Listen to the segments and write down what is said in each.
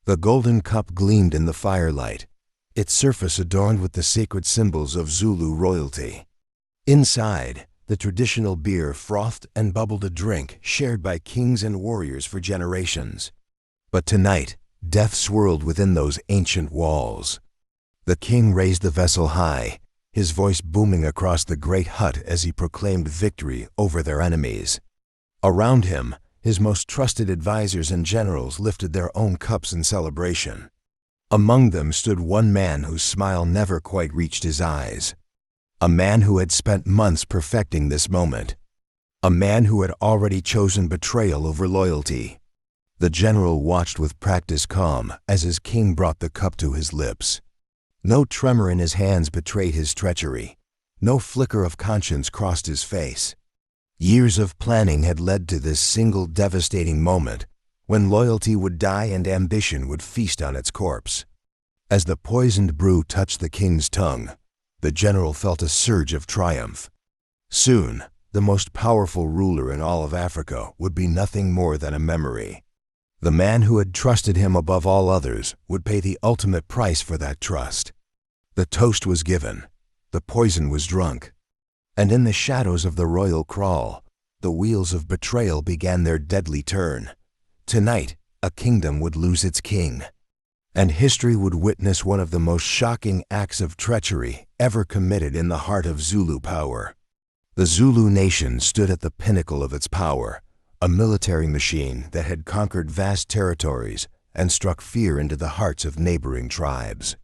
The golden cup gleamed in the firelight, its surface adorned with the sacred symbols of Zulu royalty. Inside, the traditional beer frothed and bubbled, a drink shared by kings and warriors for generations. But tonight, death swirled within those ancient walls. The king raised the vessel high, his voice booming across the great hut as he proclaimed victory over their enemies. Around him, his most trusted advisors and generals lifted their own cups in celebration. Among them stood one man whose smile never quite reached his eyes. A man who had spent months perfecting this moment. A man who had already chosen betrayal over loyalty. The general watched with practiced calm as his king brought the cup to his lips. No tremor in his hands betrayed his treachery. No flicker of conscience crossed his face. Years of planning had led to this single devastating moment when loyalty would die and ambition would feast on its corpse. As the poisoned brew touched the king's tongue, the general felt a surge of triumph. Soon, the most powerful ruler in all of Africa would be nothing more than a memory. The man who had trusted him above all others would pay the ultimate price for that trust. The toast was given, the poison was drunk, and in the shadows of the royal kraal, the wheels of betrayal began their deadly turn. Tonight, a kingdom would lose its king, and history would witness one of the most shocking acts of treachery ever committed in the heart of Zulu power. The Zulu nation stood at the pinnacle of its power, a military machine that had conquered vast territories and struck fear into the hearts of neighboring tribes.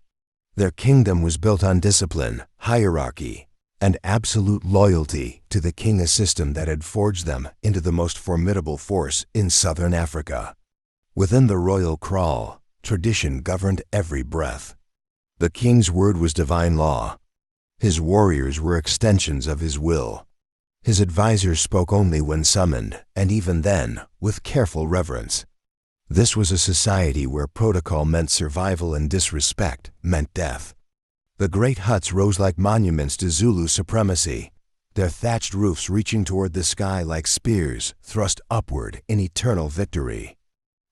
Their kingdom was built on discipline, hierarchy, and absolute loyalty to the king, a system that had forged them into the most formidable force in southern Africa. Within the royal kraal, tradition governed every breath. The king's word was divine law. His warriors were extensions of his will. His advisors spoke only when summoned, and even then, with careful reverence. This was a society where protocol meant survival and disrespect meant death. The great huts rose like monuments to Zulu supremacy, their thatched roofs reaching toward the sky like spears thrust upward in eternal victory.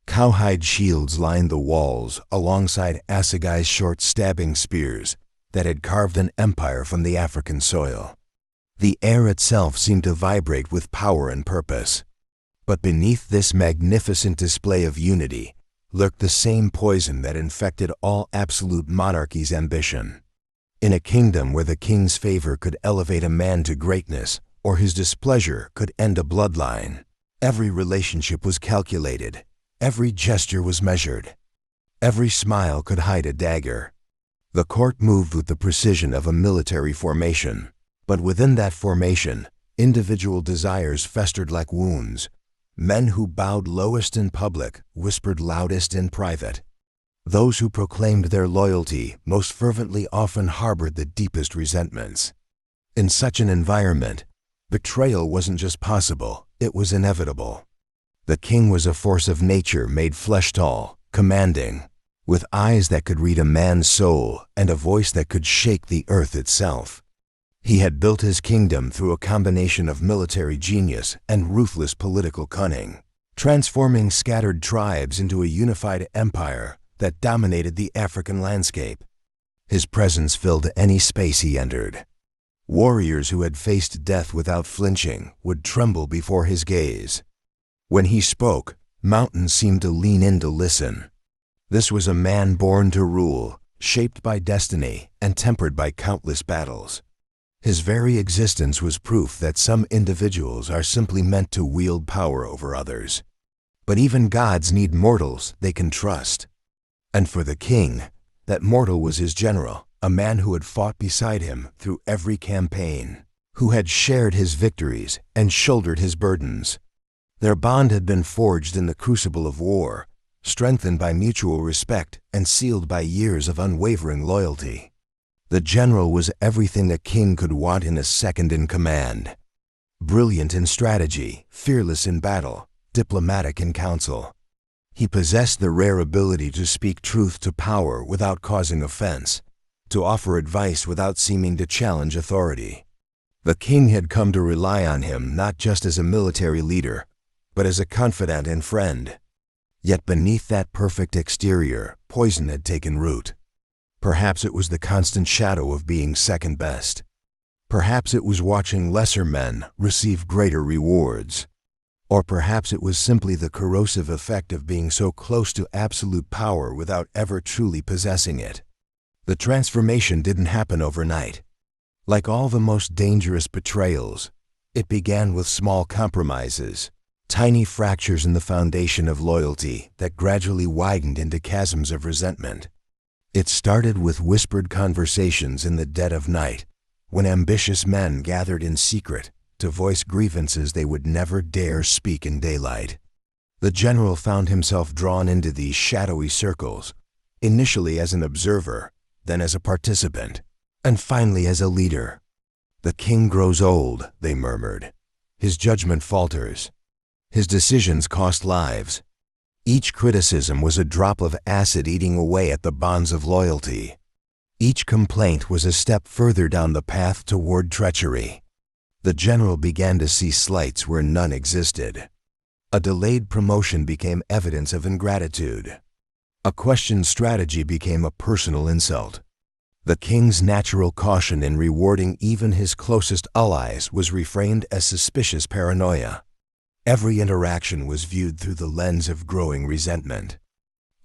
Cowhide shields lined the walls alongside assegai's short stabbing spears that had carved an empire from the African soil. The air itself seemed to vibrate with power and purpose. But beneath this magnificent display of unity lurked the same poison that infected all absolute monarchies' ambition. In a kingdom where the king's favor could elevate a man to greatness or his displeasure could end a bloodline, every relationship was calculated, every gesture was measured, every smile could hide a dagger. The court moved with the precision of a military formation, but within that formation, individual desires festered like wounds. Men who bowed lowest in public whispered loudest in private. Those who proclaimed their loyalty most fervently often harbored the deepest resentments. In such an environment, betrayal wasn't just possible, it was inevitable. The king was a force of nature made flesh-tall, commanding, with eyes that could read a man's soul and a voice that could shake the earth itself. He had built his kingdom through a combination of military genius and ruthless political cunning, transforming scattered tribes into a unified empire that dominated the African landscape. His presence filled any space he entered. Warriors who had faced death without flinching would tremble before his gaze. When he spoke, mountains seemed to lean in to listen. This was a man born to rule, shaped by destiny and tempered by countless battles. His very existence was proof that some individuals are simply meant to wield power over others. But even gods need mortals they can trust. And for the king, that mortal was his general, a man who had fought beside him through every campaign, who had shared his victories and shouldered his burdens. Their bond had been forged in the crucible of war, strengthened by mutual respect and sealed by years of unwavering loyalty. The general was everything a king could want in a second in command. Brilliant in strategy, fearless in battle, diplomatic in council. He possessed the rare ability to speak truth to power without causing offense, to offer advice without seeming to challenge authority. The king had come to rely on him not just as a military leader, but as a confidant and friend. Yet beneath that perfect exterior, poison had taken root. Perhaps it was the constant shadow of being second best. Perhaps it was watching lesser men receive greater rewards. Or perhaps it was simply the corrosive effect of being so close to absolute power without ever truly possessing it. The transformation didn't happen overnight. Like all the most dangerous betrayals, it began with small compromises, tiny fractures in the foundation of loyalty that gradually widened into chasms of resentment. It started with whispered conversations in the dead of night, when ambitious men gathered in secret to voice grievances they would never dare speak in daylight. The general found himself drawn into these shadowy circles, initially as an observer, then as a participant, and finally as a leader. "The king grows old," they murmured. "His judgment falters. His decisions cost lives." Each criticism was a drop of acid eating away at the bonds of loyalty. Each complaint was a step further down the path toward treachery. The general began to see slights where none existed. A delayed promotion became evidence of ingratitude. A questioned strategy became a personal insult. The king's natural caution in rewarding even his closest allies was reframed as suspicious paranoia. Every interaction was viewed through the lens of growing resentment.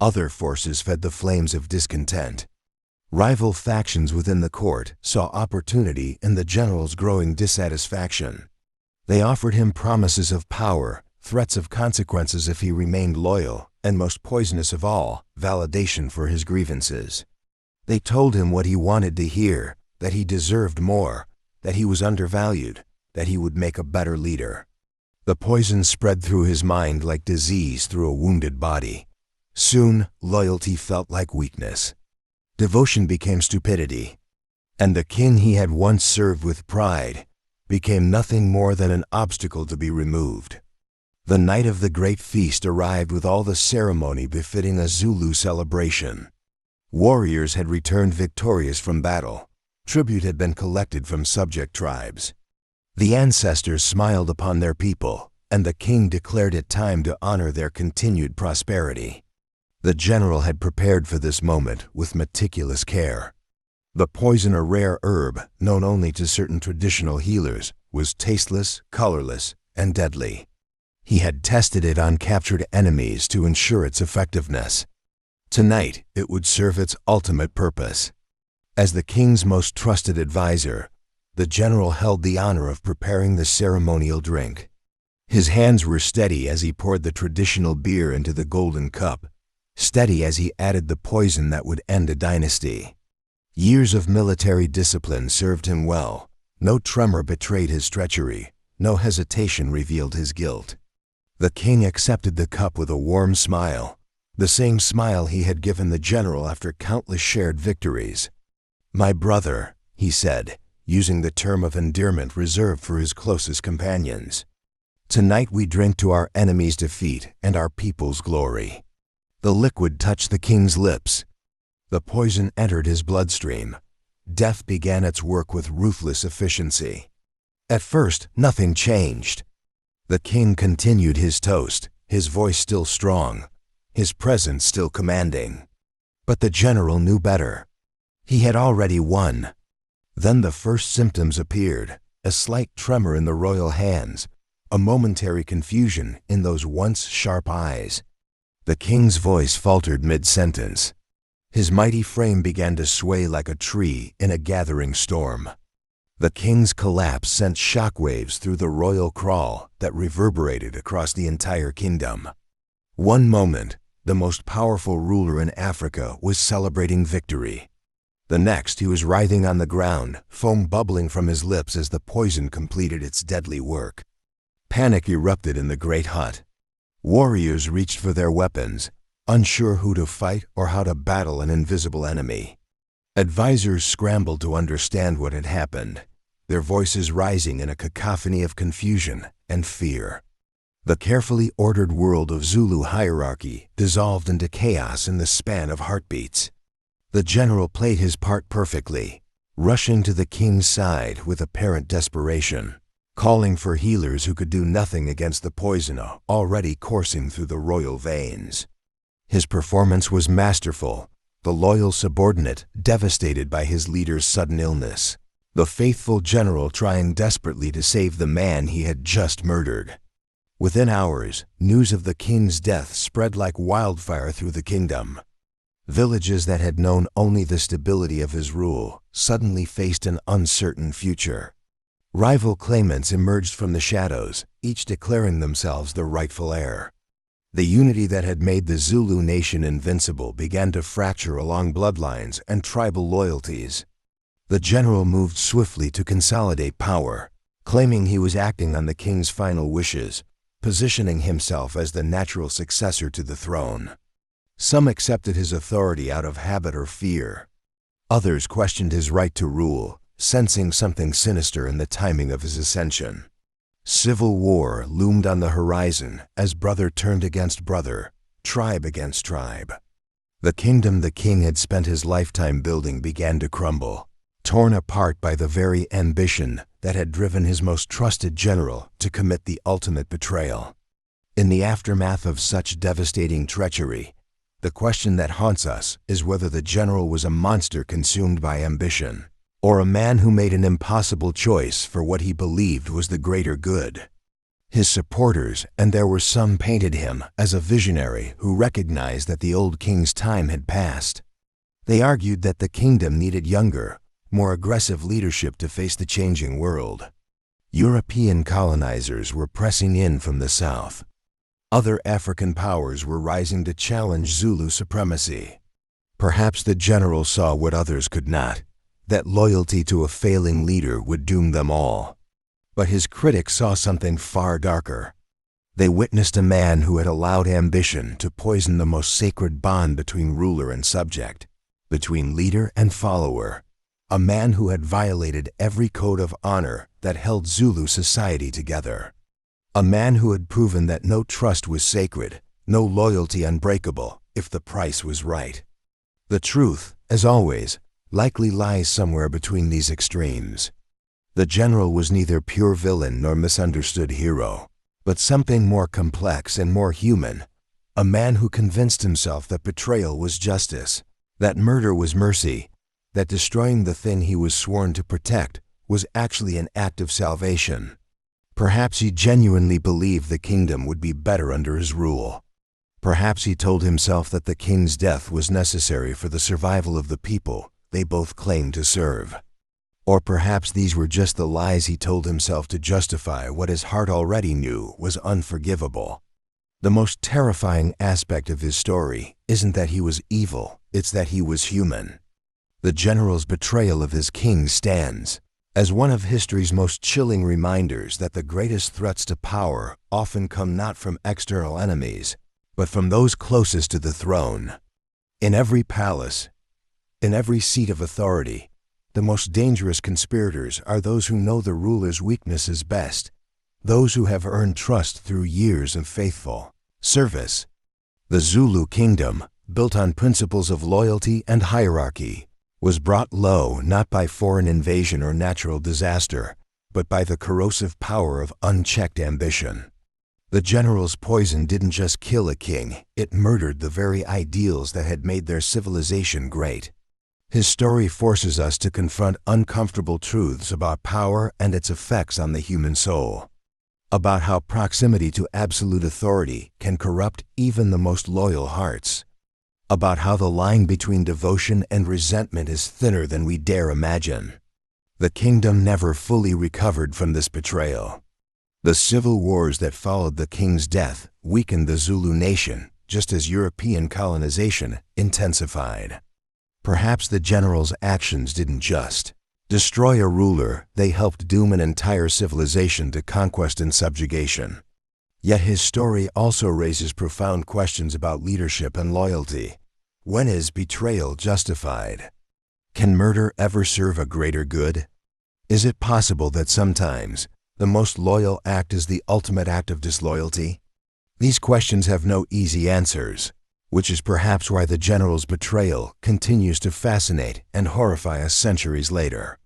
Other forces fed the flames of discontent. Rival factions within the court saw opportunity in the general's growing dissatisfaction. They offered him promises of power, threats of consequences if he remained loyal, and most poisonous of all, validation for his grievances. They told him what he wanted to hear, that he deserved more, that he was undervalued, that he would make a better leader. The poison spread through his mind like disease through a wounded body. Soon, loyalty felt like weakness. Devotion became stupidity. And the king he had once served with pride became nothing more than an obstacle to be removed. The night of the great feast arrived with all the ceremony befitting a Zulu celebration. Warriors had returned victorious from battle. Tribute had been collected from subject tribes. The ancestors smiled upon their people, and the king declared it time to honor their continued prosperity. The general had prepared for this moment with meticulous care. The poison, a rare herb known only to certain traditional healers, was tasteless, colorless, and deadly. He had tested it on captured enemies to ensure its effectiveness. Tonight, it would serve its ultimate purpose. As the king's most trusted advisor, the general held the honor of preparing the ceremonial drink. His hands were steady as he poured the traditional beer into the golden cup, steady as he added the poison that would end a dynasty. Years of military discipline served him well. No tremor betrayed his treachery. No hesitation revealed his guilt. The king accepted the cup with a warm smile, the same smile he had given the general after countless shared victories. "My brother," he said, using the term of endearment reserved for his closest companions. "Tonight we drink to our enemy's defeat and our people's glory." The liquid touched the king's lips. The poison entered his bloodstream. Death began its work with ruthless efficiency. At first, nothing changed. The king continued his toast, his voice still strong, his presence still commanding. But the general knew better. He had already won. Then the first symptoms appeared, a slight tremor in the royal hands, a momentary confusion in those once sharp eyes. The king's voice faltered mid-sentence. His mighty frame began to sway like a tree in a gathering storm. The king's collapse sent shockwaves through the royal crawl that reverberated across the entire kingdom. One moment, the most powerful ruler in Africa was celebrating victory. The next, he was writhing on the ground, foam bubbling from his lips as the poison completed its deadly work. Panic erupted in the great hut. Warriors reached for their weapons, unsure who to fight or how to battle an invisible enemy. Advisors scrambled to understand what had happened, their voices rising in a cacophony of confusion and fear. The carefully ordered world of Zulu hierarchy dissolved into chaos in the span of heartbeats. The general played his part perfectly, rushing to the king's side with apparent desperation, calling for healers who could do nothing against the poison already coursing through the royal veins. His performance was masterful, the loyal subordinate devastated by his leader's sudden illness, the faithful general trying desperately to save the man he had just murdered. Within hours, news of the king's death spread like wildfire through the kingdom. Villages that had known only the stability of his rule suddenly faced an uncertain future. Rival claimants emerged from the shadows, each declaring themselves the rightful heir. The unity that had made the Zulu nation invincible began to fracture along bloodlines and tribal loyalties. The general moved swiftly to consolidate power, claiming he was acting on the king's final wishes, positioning himself as the natural successor to the throne. Some accepted his authority out of habit or fear. Others questioned his right to rule, sensing something sinister in the timing of his ascension. Civil war loomed on the horizon as brother turned against brother, tribe against tribe. The kingdom the king had spent his lifetime building began to crumble, torn apart by the very ambition that had driven his most trusted general to commit the ultimate betrayal. In the aftermath of such devastating treachery, the question that haunts us is whether the general was a monster consumed by ambition, or a man who made an impossible choice for what he believed was the greater good. His supporters, and there were some, painted him as a visionary who recognized that the old king's time had passed. They argued that the kingdom needed younger, more aggressive leadership to face the changing world. European colonizers were pressing in from the south. Other African powers were rising to challenge Zulu supremacy. Perhaps the general saw what others could not, that loyalty to a failing leader would doom them all. But his critics saw something far darker. They witnessed a man who had allowed ambition to poison the most sacred bond between ruler and subject, between leader and follower, a man who had violated every code of honor that held Zulu society together. A man who had proven that no trust was sacred, no loyalty unbreakable, if the price was right. The truth, as always, likely lies somewhere between these extremes. The general was neither pure villain nor misunderstood hero, but something more complex and more human, a man who convinced himself that betrayal was justice, that murder was mercy, that destroying the thing he was sworn to protect was actually an act of salvation. Perhaps he genuinely believed the kingdom would be better under his rule. Perhaps he told himself that the king's death was necessary for the survival of the people they both claimed to serve. Or perhaps these were just the lies he told himself to justify what his heart already knew was unforgivable. The most terrifying aspect of his story isn't that he was evil, it's that he was human. The general's betrayal of his king stands as one of history's most chilling reminders that the greatest threats to power often come not from external enemies, but from those closest to the throne. In every palace, in every seat of authority, the most dangerous conspirators are those who know the ruler's weaknesses best, those who have earned trust through years of faithful service. The Zulu kingdom, built on principles of loyalty and hierarchy, was brought low not by foreign invasion or natural disaster, but by the corrosive power of unchecked ambition. The general's poison didn't just kill a king, it murdered the very ideals that had made their civilization great. His story forces us to confront uncomfortable truths about power and its effects on the human soul, about how proximity to absolute authority can corrupt even the most loyal hearts, about how the line between devotion and resentment is thinner than we dare imagine. The kingdom never fully recovered from this betrayal. The civil wars that followed the king's death weakened the Zulu nation, just as European colonization intensified. Perhaps the general's actions didn't just destroy a ruler, they helped doom an entire civilization to conquest and subjugation. Yet his story also raises profound questions about leadership and loyalty. When is betrayal justified? Can murder ever serve a greater good? Is it possible that sometimes the most loyal act is the ultimate act of disloyalty? These questions have no easy answers, which is perhaps why the general's betrayal continues to fascinate and horrify us centuries later.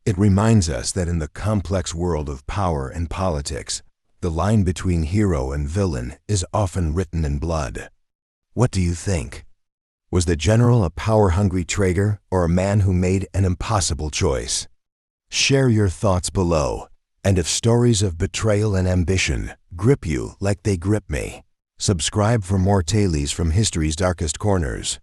It reminds us that in the complex world of power and politics, the line between hero and villain is often written in blood. What do you think? Was the general a power-hungry traitor or a man who made an impossible choice? Share your thoughts below, and if stories of betrayal and ambition grip you like they grip me, subscribe for more tales from history's darkest corners.